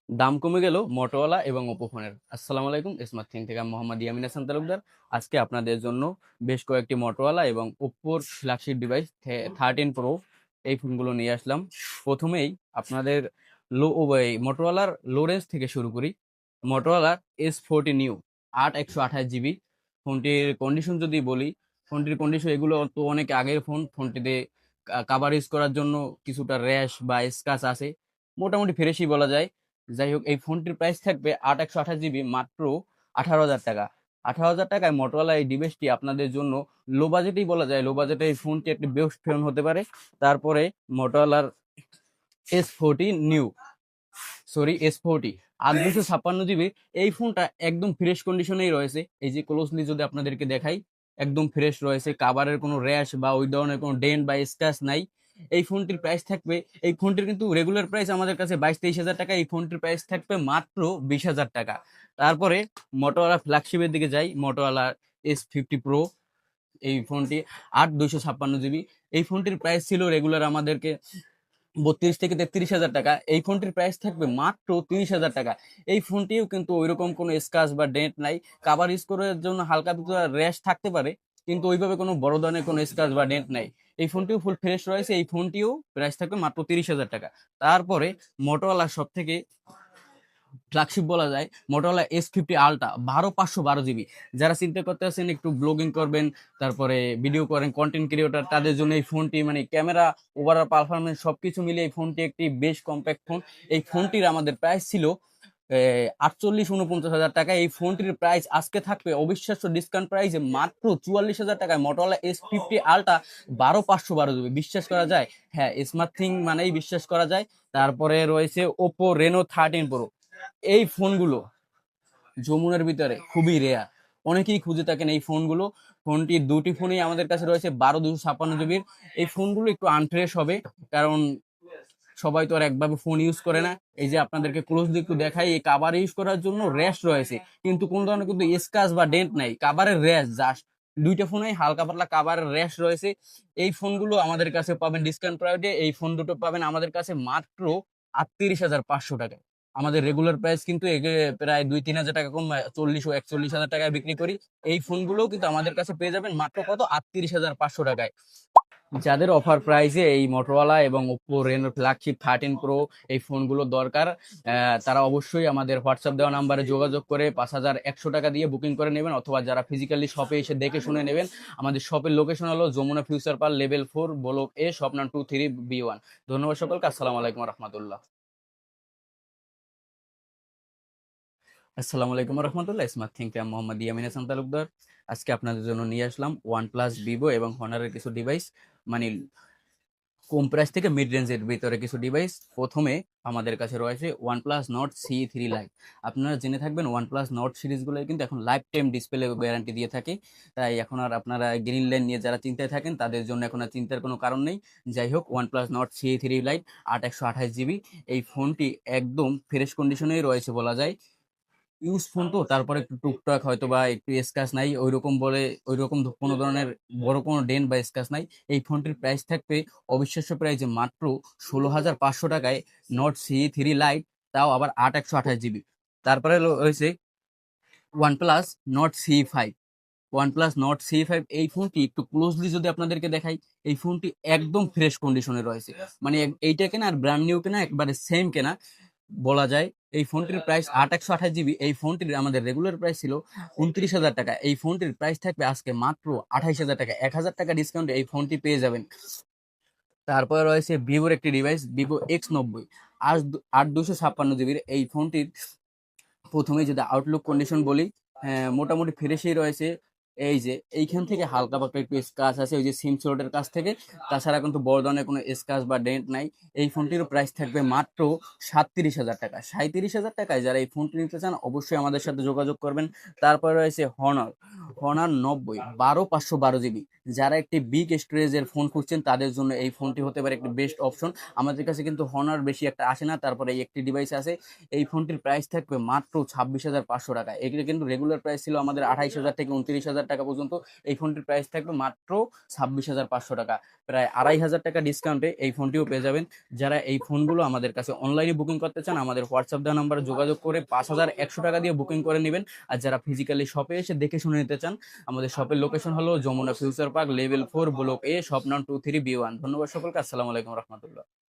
দাম কমে গেল মোটরোলা এবং ওপো ফোনের। আসসালামু আলাইকুম, স্মার্ট থিং থেকে আমি মোহাম্মদ ইয়ামিন হাসান তালুকদার। আজকে আপনাদের জন্য বেশ কয়েকটি মোটরোলা এবং ওপ্পোর ফ্ল্যাগশিপ ডিভাইস 13 প্রো এই ফোনগুলো নিয়ে আসলাম। প্রথমেই আপনাদের মোটরোলার লো রেঞ্জ থেকে শুরু করি। মোটরোলার S40 নিউ 8 128 জিবি। ফোনটির কন্ডিশন যদি বলি, ফোনটির কন্ডিশন এগুলো তো অনেক আগের ফোন। ফোনটিতে কাভার ইউজ করার জন্য কিছুটা র্যাশ বা স্ক্র্যাচ আছে, মোটামুটি ফ্রেশই বলা যায়। যাই হোক, এই ফোনটির প্রাইস থাকবে 8 128 জিবি মাত্র 18,000 টাকা। 18,000 টাকায় মোটরোলা এই ডিভাইসটি আপনাদের জন্য লো বাজেটেই বলা যায়। লো বাজেটে এই ফোনটি একটি বেস্ট ফোন হতে পারে। তারপরে মোটরোলার S40 নিউ, S40 8 256 জিবি। এই ফোনটা একদম ফ্রেশ কন্ডিশনেই রয়েছে। এই যে ক্লোজলি যদি আপনাদেরকে দেখাই, একদম ফ্রেশ রয়েছে, কাভারের কোনো র্যাশ বা ওই ধরনের কোনো ডেন্ট বা স্ক্র্যাচ নাই। এই ফোনটির প্রাইস থাকবে, এই ফোনটির কিন্তু রেগুলার প্রাইস আমাদের কাছে 22 23 হাজার টাকা, এই ফোনটির প্রাইস থাকবে মাত্র 20,000 টাকা। তারপরে মোটরোলা ফ্ল্যাগশিপের দিকে যাই, মোটরোলা S50 প্রো। এই ফোনটি 8 256 জিবি। এই ফোনটির প্রাইস ছিল রেগুলার আমাদেরকে 32 থেকে 33 হাজার টাকা। এই ফোনটির প্রাইস থাকবে মাত্র 30,000 টাকা। এই ফোনটিও কিন্তু ওইরকম কোনো স্ক্র্যাচ বা ডেন্ট নাই। কাভার ইউজ করার জন্য হালকা পাতলা র্যাশ থাকতে পারে, কিন্তু ওইভাবে কোনো বড় ধরনের কোনো স্ক্র্যাচ বা ডেন্ট নাই। এই ফোনটিও ফুল ফ্রেশ রয়েছে। এই ফোনটিও প্রাইস থাকবে মাত্র 30,000 টাকা। তারপরে মোটরোলা সব থেকে ফ্ল্যাগশিপ বলা যায়, মোটরোলা S50 আলট্রা 12 512 জিবি। যারা চিন্তা করতে আছেন একটু ব্লগিং করবেন, তারপরে ভিডিও করেন, কন্টেন্ট ক্রিয়েটর, তাদের জন্য এই ফোনটি মানে ক্যামেরা, ওভারঅল পারফরমেন্স সবকিছু মিলে এই ফোনটি একটি বেশ কম্প্যাক্ট ফোন। এই ফোনটির আমাদের প্রাইস ছিল 48 49 হাজার টাকা। এই ফোনটির প্রাইস আজকে থাকবে অবিশ্বাস্য ডিসকাউন্ট প্রাইসে মাত্র 44 হাজার টাকায়। মোটরোলা S50 আলট্রা 12 512 জিবি, বিশ্বাস করা যায়? হ্যাঁ, স্মার্ট থিং মানেই বিশ্বাস করা যায়। তারপরে রয়েছে ওপো Reno 13 Pro। এই ফোনগুলো যমুনার ভিতরে খুবই রেয়ার, অনেকেই খুঁজে থাকেন এই ফোনগুলো। ফোনটির দুটি ফোনই আমাদের কাছে রয়েছে 12 256 জিবির। এই ফোনগুলো একটু আনফ্রেশ হবে, কারণ সবাই তো আর একভাবে ফোন ইউজ করে না। এই যে আপনাদেরকে ক্লোজলি একটু দেখাই, এই কাভার ইউজ করার জন্য র্যাশ রয়েছে, কিন্তু কোন ধরনের কিন্তু স্ক্র্যাচ বা ডেন্ট নাই, কাভারের র্যাশ জাস্ট। দুইটা ফোনে হালকা পাতলা কাভারের র্যাশ রয়েছে। এই ফোনগুলো আমাদের কাছে পাবেন ডিসকাউন্ট প্রাইসে। এই ফোন দুটো পাবেন আমাদের কাছে মাত্র 38,500 টাকায়। আমাদের রেগুলার প্রাইস কিন্তু প্রায় 2 3 হাজার টাকা কম, 40 ও 41 হাজার টাকায় বিক্রি করি। এই ফোনগুলোও কিন্তু আমাদের কাছে পেয়ে যাবেন মাত্র কত, 38,500 টাকায়। যাদের অফার প্রাইসে এই মোটরোলা এবং ওপ্পো রেনো ফ্ল্যাগশিপ 13 প্রো এই ফোনগুলো দরকার, তারা অবশ্যই আমাদের হোয়াটসঅ্যাপ দেওয়া নাম্বারে যোগাযোগ করে 5,100 টাকা দিয়ে বুকিং করে নেবেন, অথবা যারা ফিজিক্যালি শপে এসে দেখে শুনে নেবেন। আমাদের শপের লোকেশন হলো Jamuna future park level 4 block A, shop নাম 23B1। ধন্যবাদ সকলকে। আসসালামু আলাইকুম রহমতুল্লাহ। আসসালামু আলাইকুম রহমতুল্লাহ। স্মার্ট থিঙ্ক আমি মোহাম্মদ ইয়ামিন হাসান তালুকদার। আজকে আপনাদের জন্য নিয়ে আসলাম OnePlus, ভিভো এবং হনারের কিছু ডিভাইস, মানে কম প্রাইস থেকে মিড রেঞ্জের ভিতরে কিছু ডিভাইস। প্রথমে আমাদের কাছে রয়েছে OnePlus Nord CE3 Lite। আপনারা জেনে থাকবেন OnePlus Nord সিরিজগুলো কিন্তু এখন লাইফ টাইম ডিসপ্লে গ্যারান্টি দিয়ে থাকে। তাই এখন আর আপনারা গ্রিন লাইন নিয়ে যারা চিন্তায় থাকেন, তাদের জন্য এখন আর চিন্তার কোনো কারণ নেই। যাই হোক, OnePlus Nord CE3 Lite 8 128 GB. এই ফোনটি একদম ফ্রেশ কন্ডিশনেই রয়েছে বলা যায়। ইউজ ফোন তো, তারপরে একটু টুকটাক হয়তো বা একটু স্ক্র্যাচ নাই, ওইরকম বলে ওইরকম কোনো ধরনের বড় কোনো ডেন্ট বা স্ক্র্যাচ নাই। এই ফোনটির প্রাইস থাকবে অবিশ্বাস্য প্রাইসে মাত্র 16,500 টাকায়। Nord CE3 Lite, তাও আবার 8 128 জিবি। তারপরে রয়েছে OnePlus Nord CE5। OnePlus Nord CE5 এই ফোনটি একটু ক্লোজলি যদি আপনাদেরকে দেখাই, এই ফোনটি একদম ফ্রেশ কন্ডিশনে রয়েছে। মানে এইটা কেনা আর ব্র্যান্ড নিউ কেনা একবারে সেম কেনা বলা যায়। এই ফোনটির প্রাইস 8 128 জিবি। এই ফোনটির আমাদের রেগুলার প্রাইস ছিল 29,000 টাকা। এই ফোনটির প্রাইস থাকবে আজকে মাত্র 28,000 টাকা। 1,000 টাকা ডিসকাউন্টে এই ফোনটি পেয়ে যাবেন। তারপরে রয়েছে ভিভোর একটি ডিভাইস, Vivo X90 8 256 জিবির। এই ফোনটির প্রথমে যদি আউটলুক কন্ডিশন বলি, মোটামুটি ফ্রেশই রয়েছে। এই যে এইখান থেকে হালকা পাতলা একটু স্ক্র্যাচ আছে ওই যে সিম স্লটের কাছ থেকে, তাছাড়া কিন্তু বড় ধরনের কোনো স্ক্র্যাচ বা ডেন্ট নাই। এই ফোনটির প্রাইস থাকবে মাত্র 37,000 টাকা। 37,000 টাকায় যারা এই ফোনটি নিতে চান অবশ্যই আমাদের সাথে যোগাযোগ করবেন। তারপরে রয়েছে Honor 90 12 512 জিবি। যারা একটি বিগ স্টোরেজের ফোন খুঁজছেন তাদের জন্য এই ফোনটি হতে পারে একটি বেস্ট অপশন। আমাদের কাছে কিন্তু হনার বেশি একটা আসে না, তারপরে এই একটি ডিভাইস আছে। এই ফোনটির প্রাইস থাকবে মাত্র 26,500 টাকা। এগুলো কিন্তু রেগুলার প্রাইস ছিল আমাদের 28,000 থেকে হাজার টাকা পর্যন্ত এই ফোনটির প্রাইস থাকবে মাত্র 26,500 টাকা। প্রায় 2,500 টাকা ডিসকাউন্টে এই ফোনটিও পেয়ে যাবেন। যারা এই ফোনগুলো আমাদের কাছে অনলাইনে বুকিং করতে চান, আমাদের হোয়াটসঅ্যাপ দেওয়া নাম্বারে যোগাযোগ করে 5,100 টাকা দিয়ে বুকিং করে নেবেন। আর যারা ফিজিক্যালি শপে এসে দেখে শুনে নিতে চান, আমাদের শপের লোকেশন হলো Jamuna future park, level 4, block A, shop নাম 23B1। ধন্যবাদ সকলকে। আসসালামু আলাইকুম রহমতুল্লাহ।